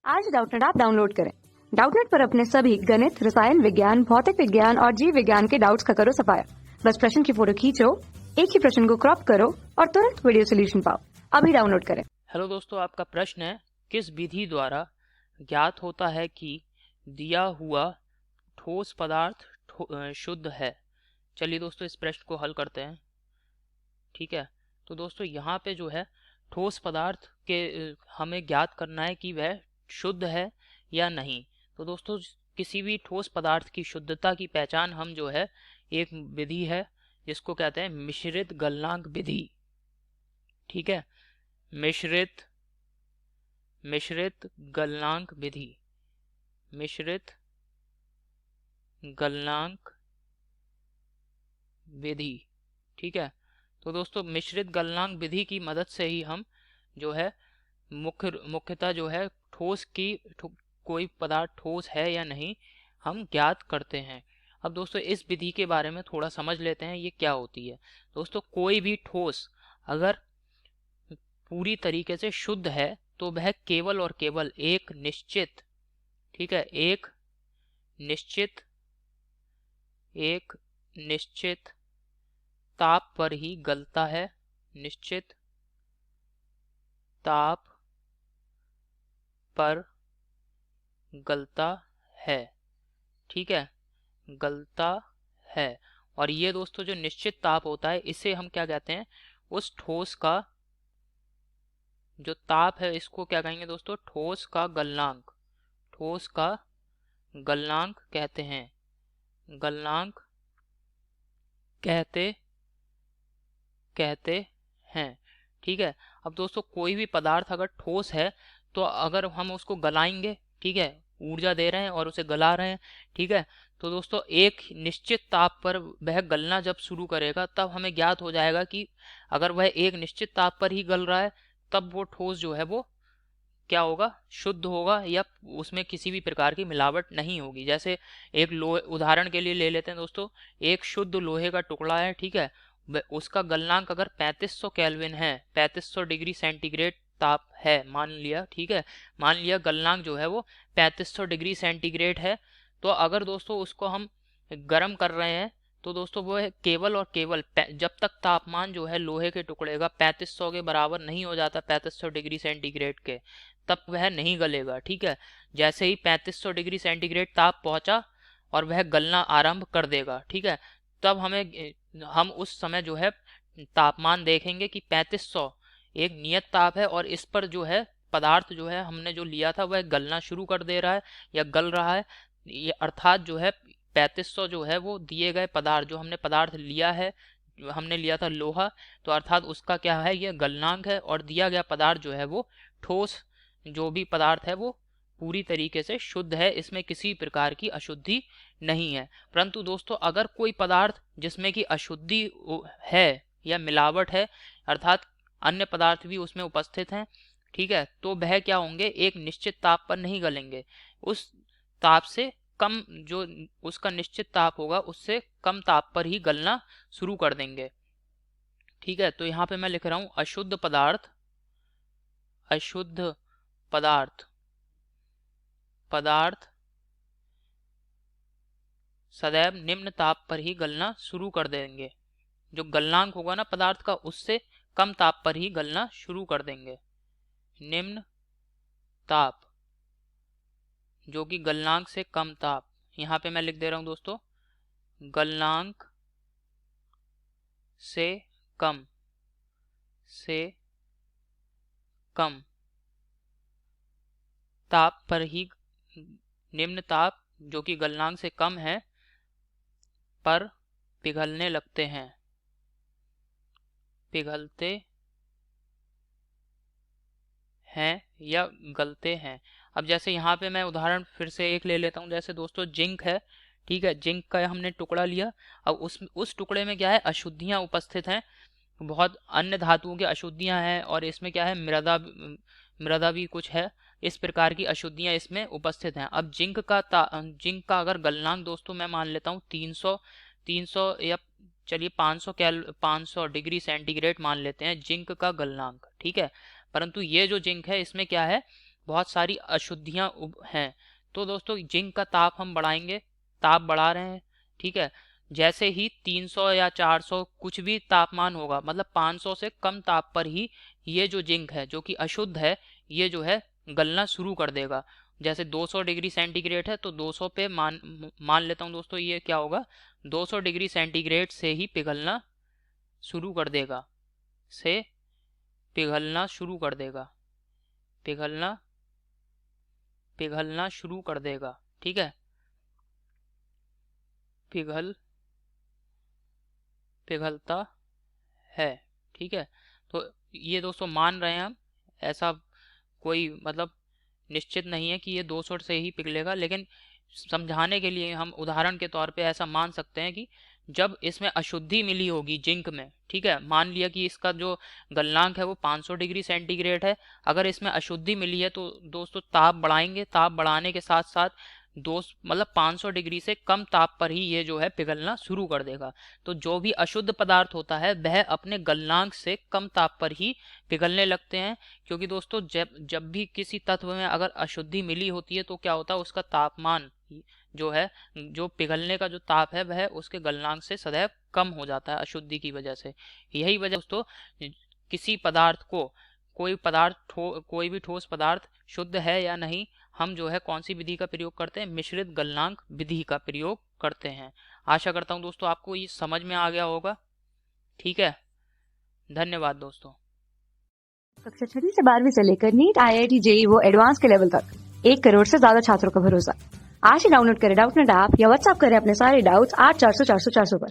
आज Doubtnut app download करें। Doubtnut पर अपने सभी गणित, रसायन विज्ञान, भौतिक विज्ञान और जीव विज्ञान के डाउट्स का करो सफाया। बस प्रश्न की फोटो खींचो, एक ही प्रश्न को क्रॉप करो और तुरंत वीडियो सोल्यूशन पाओ। अभी डाउनलोड करें। हेलो दोस्तों, आपका प्रश्न है किस विधि द्वारा ज्ञात होता है कि दिया हुआ ठोस पदार्थ शुद्ध है। चलिए दोस्तों, इस प्रश्न को हल करते हैं। ठीक है, तो दोस्तों यहाँ पे जो है ठोस पदार्थ के हमें ज्ञात करना है कि वह शुद्ध है या नहीं। तो दोस्तों किसी भी ठोस पदार्थ की शुद्धता की पहचान हम जो है एक विधि है जिसको कहते हैं मिश्रित गलनांक विधि। ठीक है, मिश्रित गलनांक विधि, मिश्रित गलनांक विधि। ठीक है, तो दोस्तों मिश्रित गलनांक विधि की मदद से ही हम जो है मुख्यतः जो है ठोस की कोई पदार्थ ठोस है या नहीं हम ज्ञात करते हैं। अब दोस्तों इस विधि के बारे में थोड़ा समझ लेते हैं ये क्या होती है। दोस्तों कोई भी ठोस अगर पूरी तरीके से शुद्ध है तो वह केवल और केवल एक निश्चित, ठीक है, एक निश्चित ताप पर ही गलता है। निश्चित ताप पर गलता है। ठीक है, गलता है। और ये दोस्तों जो निश्चित ताप होता है इसे हम क्या कहते हैं, उस ठोस का जो ताप है इसको क्या कहेंगे दोस्तों, ठोस का गलनांक, ठोस का गलनांक कहते हैं, गलनांक कहते हैं। ठीक है, अब दोस्तों कोई भी पदार्थ अगर ठोस है तो अगर हम उसको गलाएंगे, ठीक है, ऊर्जा दे रहे हैं और उसे गला रहे हैं, ठीक है, तो दोस्तों एक निश्चित ताप पर वह गलना जब शुरू करेगा तब हमें ज्ञात हो जाएगा कि अगर वह एक निश्चित ताप पर ही गल रहा है तब वो ठोस जो है वो क्या होगा, शुद्ध होगा या उसमें किसी भी प्रकार की मिलावट नहीं होगी। जैसे एक लोहे, उदाहरण के लिए ले लेते हैं दोस्तों, एक शुद्ध लोहे का टुकड़ा है, ठीक है, उसका गलनांक अगर 3500 केल्विन है, 3500 डिग्री सेंटीग्रेड ताप है मान लिया, ठीक है, मान लिया गलनांक जो है वो 3500 डिग्री सेंटीग्रेड है, तो अगर दोस्तों उसको हम गर्म कर रहे हैं तो दोस्तों वो है केवल और केवल जब तक तापमान जो है लोहे के टुकड़े का 3500 के बराबर नहीं हो जाता, 3500 डिग्री सेंटीग्रेड के, तब वह नहीं गलेगा। ठीक है, जैसे ही 3500 डिग्री सेंटीग्रेड ताप पहुंचा और वह गलना आरंभ कर देगा, ठीक है, तब हम उस समय जो है तापमान देखेंगे कि 3500 एक नियत ताप है और इस पर जो है पदार्थ जो है हमने जो लिया था वह गलना शुरू कर दे रहा है या गल रहा है। ये अर्थात जो है 3500 जो है वो दिए गए पदार्थ, जो हमने पदार्थ लिया है, हमने लिया था लोहा, तो अर्थात उसका क्या है, ये गलनांक है, और दिया गया पदार्थ जो है वो ठोस जो भी पदार्थ है वो पूरी तरीके से शुद्ध है, इसमें किसी प्रकार की अशुद्धि नहीं है। परंतु दोस्तों अगर कोई पदार्थ जिसमें कि अशुद्धि है या मिलावट है, अर्थात अन्य पदार्थ भी उसमें उपस्थित हैं, ठीक है, तो वह क्या होंगे, एक निश्चित ताप पर नहीं गलेंगे, उस ताप से कम, जो उसका निश्चित ताप होगा उससे कम ताप पर ही गलना शुरू कर देंगे। ठीक है, तो यहाँ पे मैं लिख रहा हूं अशुद्ध पदार्थ, अशुद्ध पदार्थ सदैव निम्न ताप पर ही गलना शुरू कर देंगे। जो गलनांक होगा ना पदार्थ का उससे कम ताप पर ही गलना शुरू कर देंगे। निम्न ताप जो कि गलनांक से कम ताप, यहाँ पे मैं लिख दे रहा हूं दोस्तों, गलनांक से कम ताप पर ही, निम्न ताप जो कि गलनांक से कम है पर पिघलने लगते हैं, पिघलते हैं या गलते हैं। अब जैसे यहाँ पे मैं उदाहरण फिर से एक ले लेता हूँ, जैसे दोस्तों जिंक है, ठीक है, जिंक का हमने टुकड़ा लिया, अब उस टुकड़े में क्या है, अशुद्धियां उपस्थित हैं, बहुत अन्य धातुओं की अशुद्धियां हैं, और इसमें क्या है, मृदा भी कुछ है, इस प्रकार की अशुद्धियां इसमें उपस्थित हैं। अब जिंक का अगर गलनांक दोस्तों मैं मान लेता हूँ 300 या चलिए 500 डिग्री सेंटीग्रेड मान लेते हैं जिंक का गलनांक, ठीक है, परंतु ये जो जिंक है इसमें क्या है, बहुत सारी अशुद्धियां हैं। तो दोस्तों जिंक का ताप हम बढ़ाएंगे, ताप बढ़ा रहे हैं, ठीक है। जैसे ही 300 या 400 कुछ भी तापमान होगा, मतलब 500 से कम ताप पर ही ये जो जिंक है जो कि अशुद्ध है, ये जो है गलना शुरू कर देगा। जैसे 200 डिग्री सेंटीग्रेड है तो 200 पे मान लेता हूँ दोस्तों, ये क्या होगा, 200 डिग्री सेंटीग्रेड से ही पिघलना शुरू कर देगा, से पिघलना शुरू कर देगा, पिघलना पिघलना शुरू कर देगा, ठीक है। पिघलता है, ठीक है। तो ये दोस्तों मान रहे हैं हम, ऐसा कोई मतलब निश्चित नहीं है कि ये 200 से ही पिघलेगा, लेकिन समझाने के लिए हम उदाहरण के तौर पे ऐसा मान सकते हैं कि जब इसमें अशुद्धि मिली होगी जिंक में, ठीक है, मान लिया कि इसका जो गलनांक है वो 500 डिग्री सेंटीग्रेड है, अगर इसमें अशुद्धि मिली है तो दोस्तों ताप बढ़ाएंगे, ताप बढ़ाने के साथ साथ मतलब 500 डिग्री से कम ताप पर ही ये जो है पिघलना शुरू कर देगा। तो जो भी अशुद्ध पदार्थ होता है वह अपने गलनांक से कम ताप पर ही पिघलने लगते हैं, क्योंकि दोस्तों जब भी किसी तत्व में अगर अशुद्धि मिली होती है तो क्या होता है, उसका तापमान जो है, जो पिघलने का जो ताप है वह उसके गलनांक से सदैव कम हो जाता है अशुद्धि की वजह से। यही वजह दोस्तों किसी पदार्थ को, कोई भी ठोस पदार्थ शुद्ध है या नहीं, हम जो है कौन सी विधि का प्रयोग करते हैं, मिश्रित गलनांक विधि का प्रयोग करते हैं। आशा करता हूं दोस्तों आपको ये समझ में आ गया होगा, ठीक है। धन्यवाद दोस्तों। कक्षा 6 से 12वीं से लेकर नीट, IIT, JEE वो एडवांस के लेवल तक 1 करोड़ से ज्यादा छात्रों का भरोसा। आज ही डाउनलोड करें डाउटनेट ऐप या व्हाट्सएप करें अपने सारे डाउट्स 8400 400 400 पर।